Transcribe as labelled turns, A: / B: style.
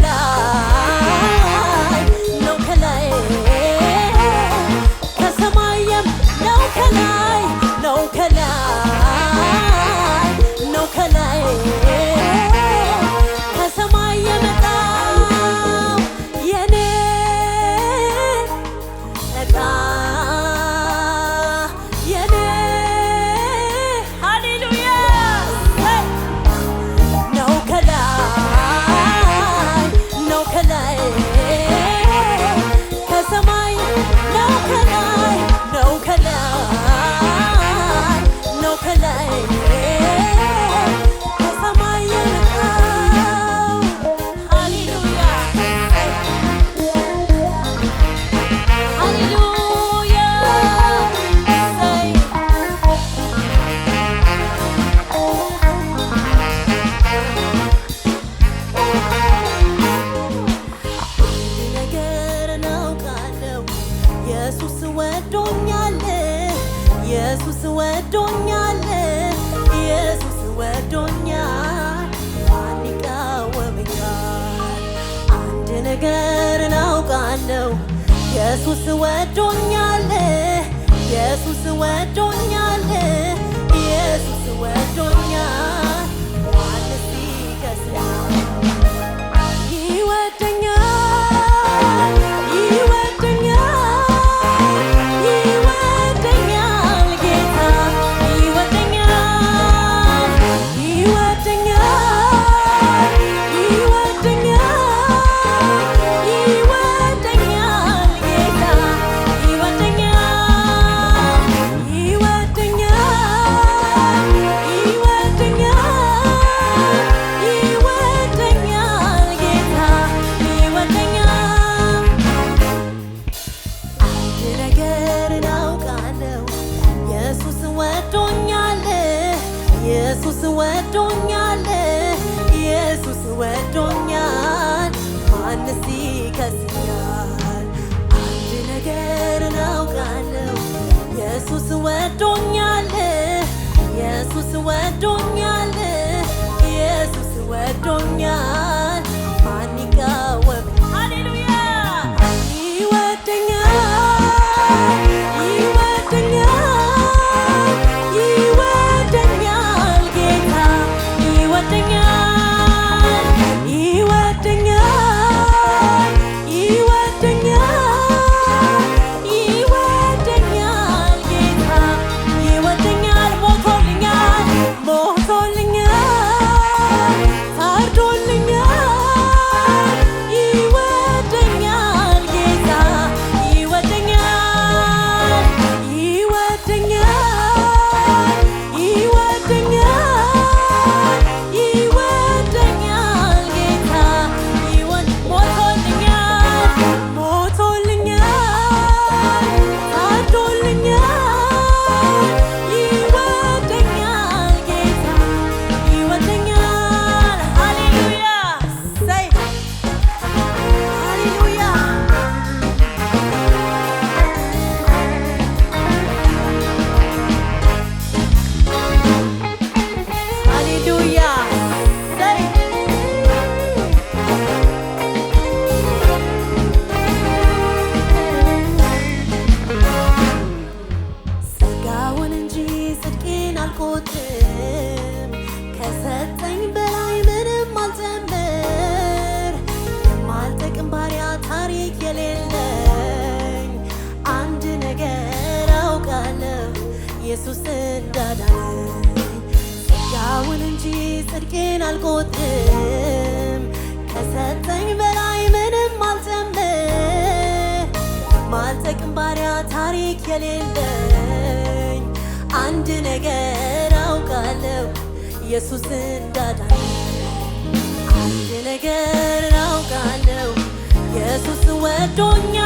A: ከላይ ነው ከላይ ከሰማይም ነው ከላይ ነው ከላይ ነው ከላይ ከሰማይ የመጣው የኔ ዕጣ የኔ ሃሌሉያ ነው ከላይ ነው ከላይ ከሰማይ ነው ከላይ ነው ከላይ ነው ከላይ ከሰማይ የመጣው ሃሌሉያ ሃሌሉያ ነገር እናውቃለሁ ኢየሱስ ወዶኛል ኢየሱስ ወዶኛል ኢየሱስ ወዶኛል ማን ይቃወመኛል አንድ ነገር እናውቃለሁ ኢየሱስ ወዶኛል ኢየሱስ ወዶኛል ኢየሱስ ወዶኛል ማንስ ይከስኛል ይወደኛል ይወደኛል ይወደኛል ጌታ ይወደኛል ይወደኛል ይወደኛል ይወደኛል ጌታ ይወደኛል ይወደኛል ይወደኛል ጌታ ይወደኛል አንድ ነገር እናውቃለሁ ኢየሱስ ወዶኛል ኢየሱስ ወዶኛል ኢየሱስ ወዶኛል ማንስ ይከስኛል አንድ ነገር እናውቃለሁ ኢየሱስ ወዶኛል ኢየሱስ ወዶኛል ኢየሱስ ወዶኛል ማን ይቃወም ሃሌሉያ ይወደኛል ይወደኛል ይወደኛል ጌታ ይወደኛል ይወደኛል ይወደኛል ይወደኛል ጌታ ይወደኛል ሞቶልኛል ሞቶልኛል ታርዶልኛል ይወደኛል ጌታ ይወደኛል ይወደኛል ይወደኛል ይወደኛል ጌታ ሞቶልኛል ሞቶልኛል ታርዶልኛል ይወደኛል ጌታ ይወደኛል ሃሌሉያ ሰይ ሃሌሉያ ሃሌሉያ ሰይ ጸጋውን እንጂ ጽድቄን አልቆጥርም ከሰጠኝ በላይ ምንም አልጨምር የማልጠቅም ባሪያ ታሪክ የሌለኝ አንድ ነገር አውቃለሁ ኢየሱስ እንዳዳነኝ ጸጋውን እንጂ ጽድቄን አልቆጥርም ከሰጠኝ በላይ ምንም አልጨምር የማልጠቅም ባሪያ ታሪክ የሌለኝ አንድ ነገር አውቃለሁ ኢየሱስ እንዳዳነኝ አንድ ነገር አውቃለሁ ኢየሱስ ወዶኛል